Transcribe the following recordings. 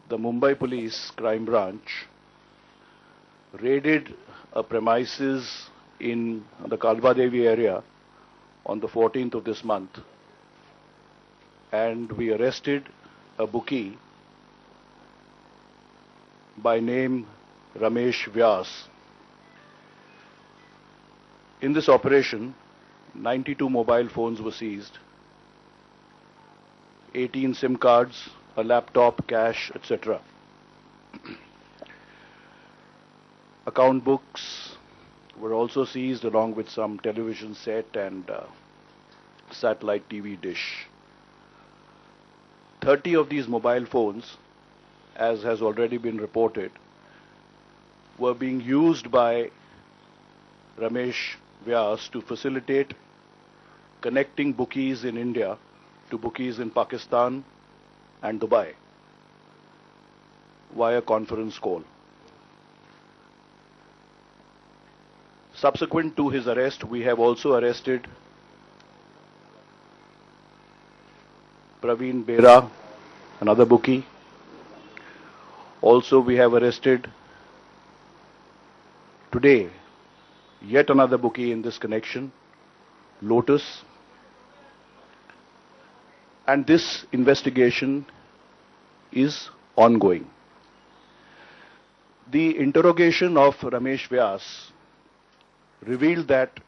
the Mumbai Police crime branch raided a premises in the Kalbadevi area on the 14th of this month, and we arrested a bookie by name Ramesh Vyas. In this operation, 92 mobile phones were seized, 18 SIM cards, a laptop, cash, etc. Account books were also seized along with some television set and satellite TV dish. 30 of these mobile phones, as has already been reported, were being used by Ramesh Vyas to facilitate connecting bookies in India to bookies in Pakistan and Dubai via conference call. Subsequent to his arrest, we have also arrested Praveen Bera, another bookie. Also, we have arrested today yet another bookie in this connection, Lotus. And this investigation is ongoing. The interrogation of Ramesh Vyas revealed that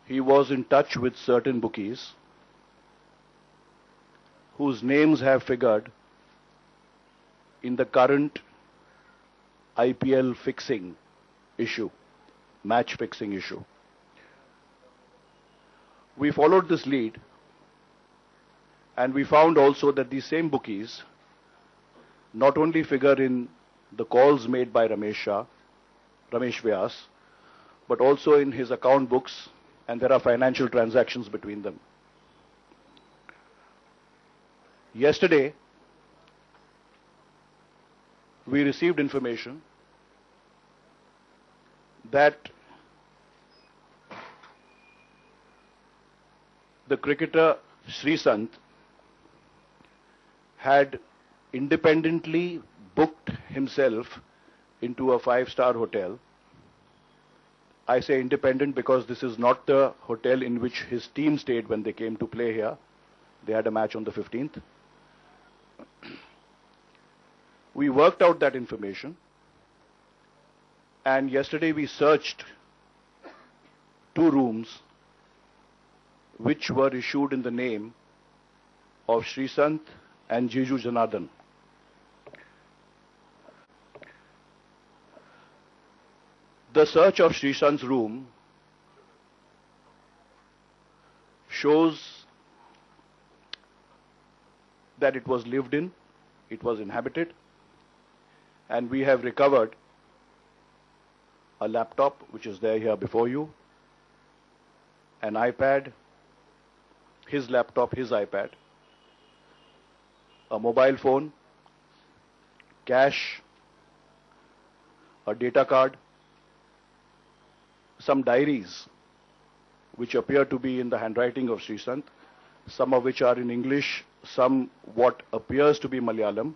he was in touch with certain bookies whose names have figured in the current IPL fixing issue, match fixing issue. We followed this lead, and we found also that these same bookies not only figure in the calls made by Ramesh Vyas, but also in his account books, and there are financial transactions between them. Yesterday, we received information that the cricketer Srisant had independently booked himself into a 5-star hotel. I say independent because this is not the hotel in which his team stayed when they came to play here. They had a match on the 15th. We worked out that information, and yesterday we searched 2 rooms which were issued in the name of Srisant and Jiju Janardhan. The search of Srisant's room shows that it was lived in, it was inhabited, and we have recovered a laptop, which is there here before you, an iPad, his laptop, his iPad, a mobile phone, cash, a data card, some diaries which appear to be in the handwriting of Srisant, some of which are in English, some what appears to be Malayalam.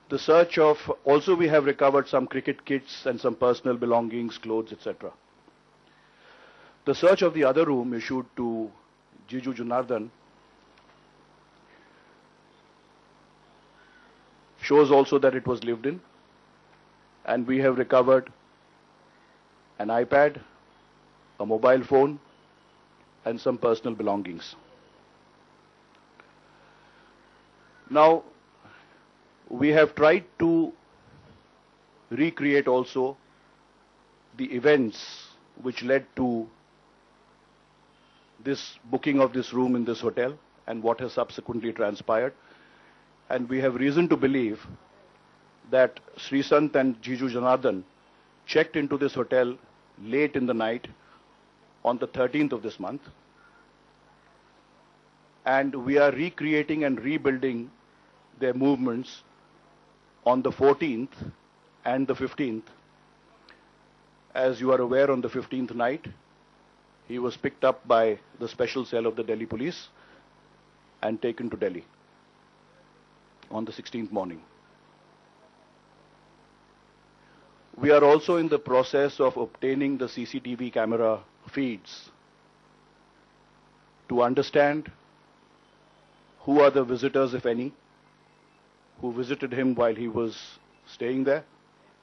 The search of, also we have recovered some cricket kits and some personal belongings, clothes, etc. The search of the other room issued to Jiju Janardhan shows also that it was lived in, and we have recovered an iPad, a mobile phone, and some personal belongings. Now, we have tried to recreate also the events which led to this booking of this room in this hotel and what has subsequently transpired. And we have reason to believe that Srisant and Jiju Janardhan checked into this hotel late in the night on the 13th of this month. And we are recreating and rebuilding their movements on the 14th and the 15th. As you are aware, on the 15th night, he was picked up by the special cell of the Delhi police and taken to Delhi. on the 16th morning. We are also in the process of obtaining the CCTV camera feeds to understand who are the visitors, if any, who visited him while he was staying there,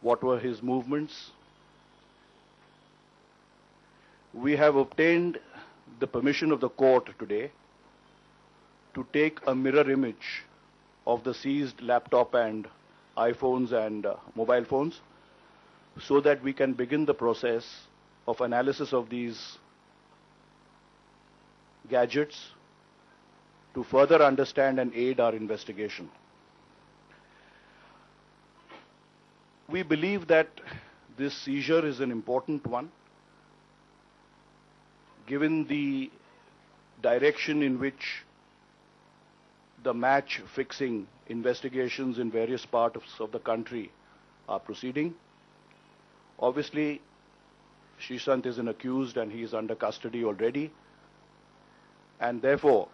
what were his movements. We have obtained the permission of the court today to take a mirror image of the seized laptop and iPhones and mobile phones so that we can begin the process of analysis of these gadgets to further understand and aid our investigation. We believe that this seizure is an important one, given the direction in which the match fixing investigations in various parts of the country are proceeding. Obviously, Srishant is an accused and he is under custody already, and therefore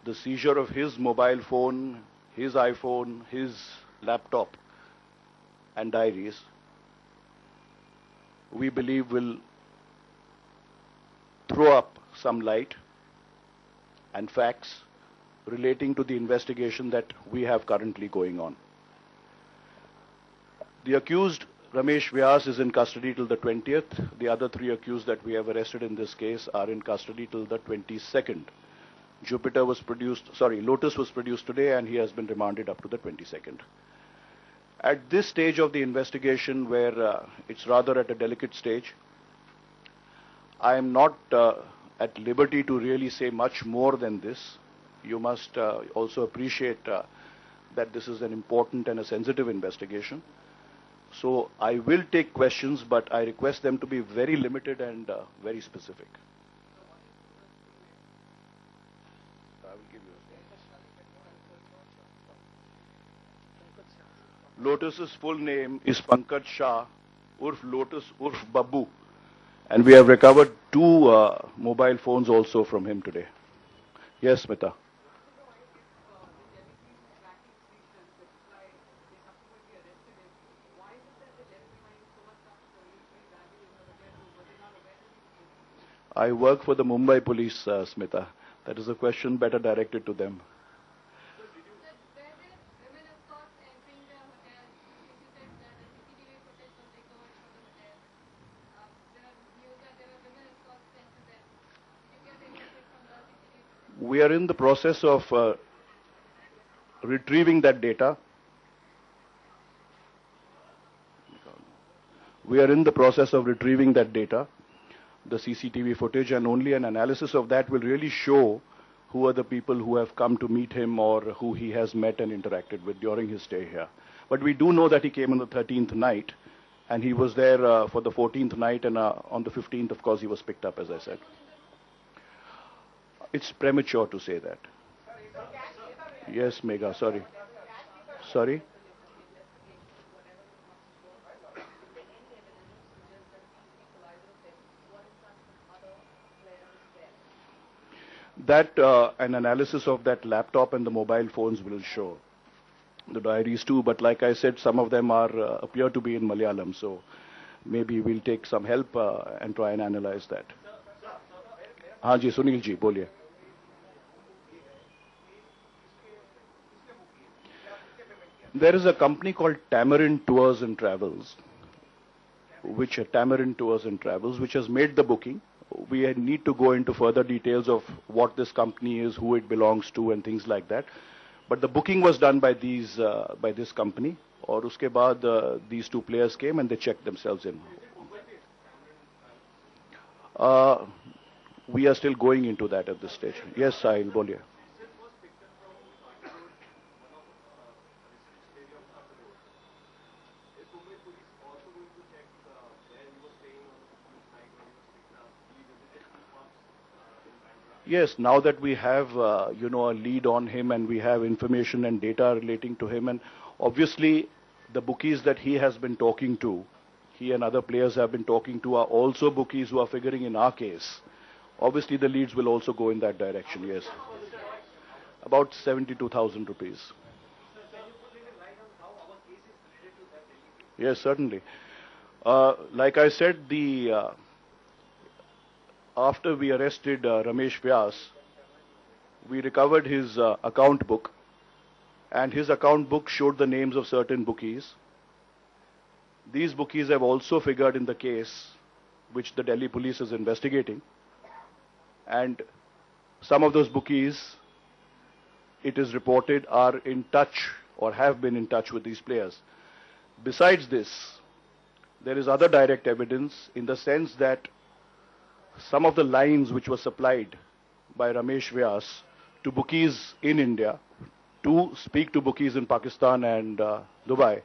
the seizure of his mobile phone, his iPhone, his laptop and diaries, we believe will throw up some light and facts relating to the investigation that we have currently going on. The accused, Ramesh Vyas, is in custody till the 20th. The other three accused that we have arrested in this case are in custody till the 22nd. Lotus was produced today and he has been remanded up to the 22nd. At this stage of the investigation, where it's rather at a delicate stage, I am not at liberty to really say much more than this. You must also appreciate that this is an important and a sensitive investigation. So I will take questions, but I request them to be very limited and very specific. I will give you a Lotus's full name is Pankaj Shah, Urf Lotus, Urf Babu. And we have recovered two mobile phones also from him today. Yes, Smita. I work for the Mumbai Police, Smita. That is a question better directed to them. We are in the process of retrieving that data. The CCTV footage, and only an analysis of that will really show who are the people who have come to meet him or who he has met and interacted with during his stay here. But we do know that he came on the 13th night, and he was there for the 14th night, and on the 15th, of course, he was picked up, as I said. It's premature to say that. Yes, Megha, sorry. Sorry? That an analysis of that laptop and the mobile phones will show. The diaries too, but like I said, some of them appear to be in Malayalam, so maybe we'll take some help and try and analyze that. हाँ जी, सुनील जी, बोलिए. There is a company called Tamarind Tours and Travels, which has made the booking. We need to go into further details of what this company is, who it belongs to, and things like that. But the booking was done by this company. और उसके बाद these two players came and they checked themselves in. We are still going into that at this stage. Yes, Sahil, बोलिए. Yes, now that we have, a lead on him and we have information and data relating to him, and obviously the bookies that he has been talking to, he and other players have been talking to, are also bookies who are figuring in our case. Obviously the leads will also go in that direction, yes. About 72,000 rupees. Yes, certainly. Like I said, after we arrested Ramesh Vyas, we recovered his account book, and his account book showed the names of certain bookies. These bookies have also figured in the case which the Delhi police is investigating, and some of those bookies, it is reported, are in touch or have been in touch with these players. Besides this, there is other direct evidence in the sense that some of the lines which were supplied by Ramesh Vyas to bookies in India to speak to bookies in Pakistan and Dubai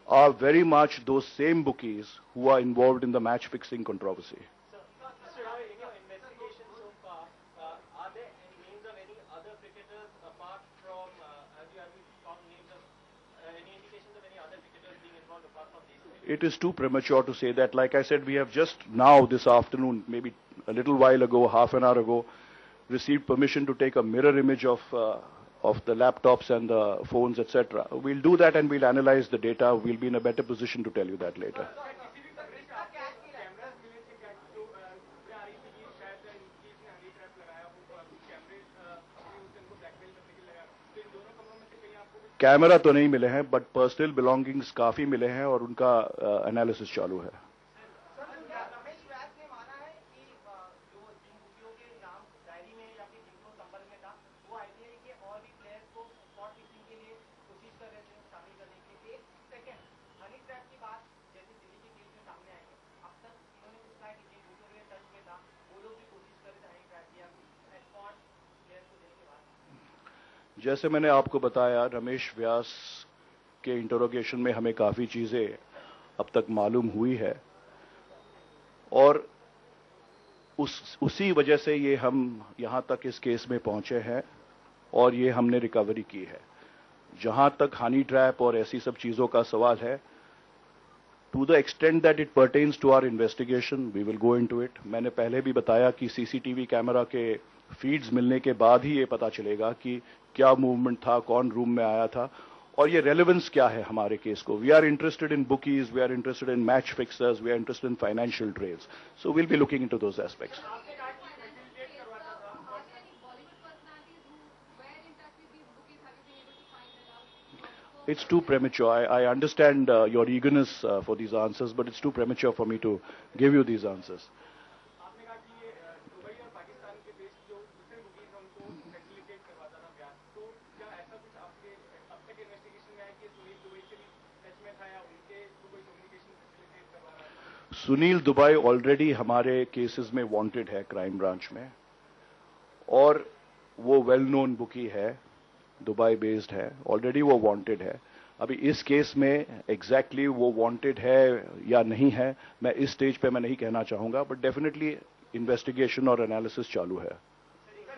are very much those same bookies who are involved in the match fixing controversy. Mr. Rao, in your investigation so far, are there any names of any other cricketers apart from, have you found names of, any indications of any other cricketers being involved apart from these three? It is too premature to say that. Like I said, we have just now this afternoon, maybe a little while ago, half an hour ago, received permission to take a mirror image of the laptops and the phones, etc. We'll do that and we'll analyze the data. We'll be in a better position to tell you that later. Camera तो नहीं मिले हैं, but personal belongings काफी मिले हैं और उनका analysis चालू है. जैसे मैंने आपको बताया, रमेश व्यास के इंटरोगेशन में हमें काफ़ी चीज़ें अब तक मालूम हुई है और उसी वजह से ये हम यहाँ तक इस केस में पहुँचे हैं और ये हमने रिकवरी की है. जहाँ तक हनी ट्रैप और ऐसी सब चीज़ों का सवाल है, to the extent that it pertains to our investigation, we will go into it. मैंने पहले भी बताया कि सीसीटीवी कैमरा के फीड्स मिलने के बाद ही ये पता चलेगा कि क्या मूवमेंट था, कौन रूम में आया था और ये रेलेवेंस क्या है हमारे केस को. We are interested in bookies, we are interested in match fixers, we are interested in financial trades. So will be looking into those aspects. It's too premature. I understand your eagerness for these answers, but it's too premature for me to give you these answers. Sunil Dubai already हमारे cases में wanted है crime branch में और वो well known bookie है, Dubai based है, already वो wanted है. अभी इस केस में एग्जैक्टली वो वांटेड है या नहीं है, मैं इस स्टेज पे मैं नहीं कहना चाहूंगा, बट डेफिनेटली इन्वेस्टिगेशन और एनालिसिस चालू है.